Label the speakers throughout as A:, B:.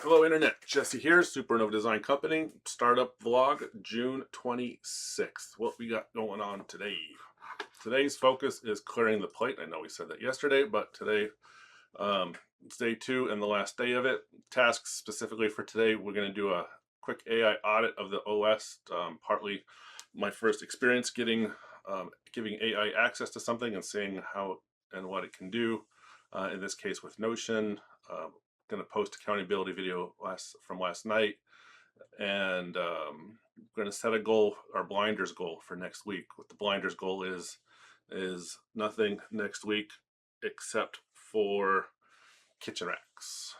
A: Hello Internet, Jesse here, Supernova Design Company, startup vlog, June 26th. What we got going on today? Today's focus is clearing the plate. I know we said that yesterday, but today, it's day 2 and the last day of it. Tasks specifically for today, we're going to do a quick AI audit of the OS, partly my first experience giving AI access to something and seeing how and what it can do, in this case with Notion. Going to post accountability video from last night, and going to set a goal, our blinders goal for next week. What the blinders goal is nothing next week except for kitchen racks.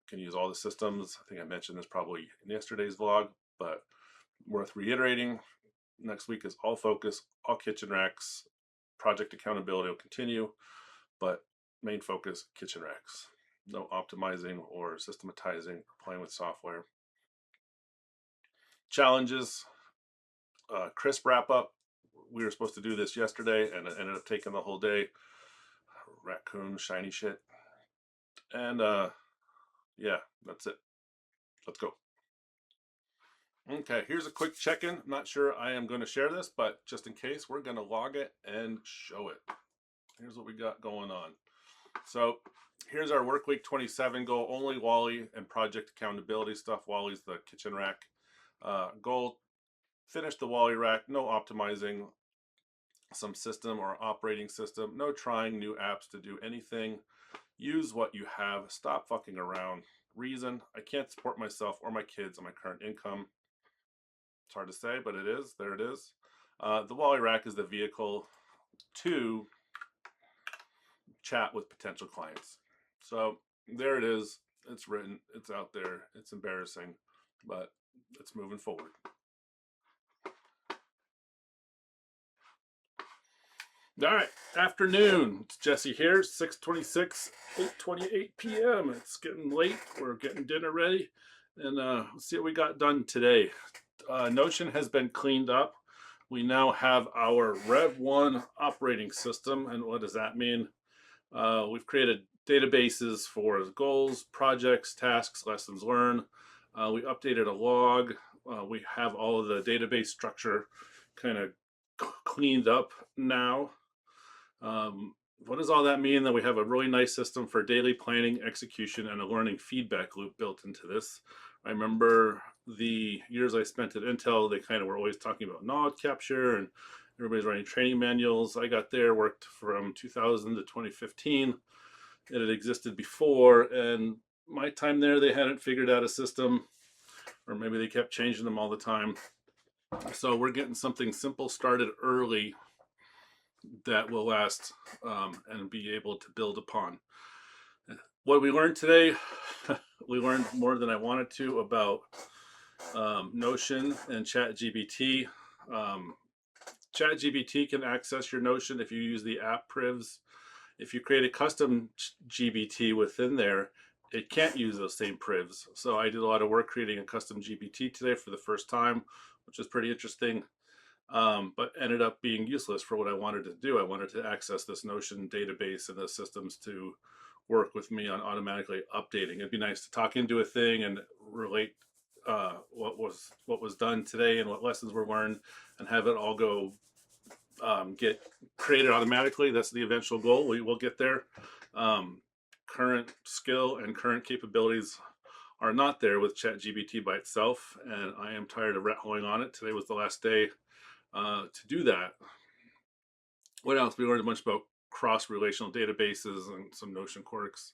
A: You can use all the systems. I think I mentioned this probably in yesterday's vlog, but worth reiterating. Next week is all focus, all kitchen racks. Project accountability will continue, but main focus, kitchen racks. No optimizing or systematizing or playing with software. Challenges, crisp wrap up. We were supposed to do this yesterday and it ended up taking the whole day. Raccoon, shiny shit. And yeah, that's it. Let's go. Okay, here's a quick check-in. I'm not sure I am going to share this, but just in case, we're going to log it and show it. Here's what we got going on. So here's our work week 27 goal. Only Wally and project accountability stuff. Wally's the kitchen rack goal. Finish the Wally rack. No optimizing some system or operating system. No trying new apps to do anything. Use what you have. Stop fucking around. Reason: I can't support myself or my kids on my current income. It's hard to say, but it is. There it is. The Wally rack is the vehicle to chat with potential clients. So there it is. It's written. It's out there. It's embarrassing, but it's moving forward. All right, afternoon. It's Jesse here. 6:26, 8:28 p.m. It's getting late. We're getting dinner ready, and let's see what we got done today. Notion has been cleaned up. We now have our Rev 1 operating system, and what does that mean? We've created databases for goals, projects, tasks, lessons learned. We updated a log. We have all of the database structure kind of cleaned up now. What does all that mean? That we have a really nice system for daily planning, execution, and a learning feedback loop built into this. I remember the years I spent at Intel, they kind of were always talking about knowledge capture and everybody's writing training manuals. I got there, worked from 2000 to 2015. It had existed before, and my time there, they hadn't figured out a system, or maybe they kept changing them all the time. So we're getting something simple started early that will last and be able to build upon. What we learned today, we learned more than I wanted to about Notion and ChatGPT. ChatGPT can access your Notion if you use the app privs. If you create a custom GPT within there, it can't use those same privs. So I did a lot of work creating a custom GPT today for the first time, which is pretty interesting, but ended up being useless for what I wanted to do. I wanted to access this Notion database and the systems to work with me on automatically updating. It'd be nice to talk into a thing and relate what was done today and what lessons were learned, and have it all go get created automatically. That's the eventual goal. We will get there. Current skill and current capabilities are not there with ChatGPT by itself, and I am tired of rat holing on it. Today was the last day to do that. What else? We learned a bunch about cross-relational databases and some Notion quirks,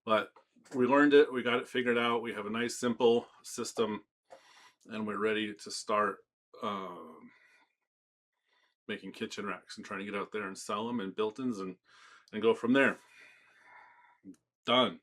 A: but we learned it. We got it figured out. We have a nice, simple system, and we're ready to start making kitchen racks and trying to get out there and sell them and built-ins and go from there. Done.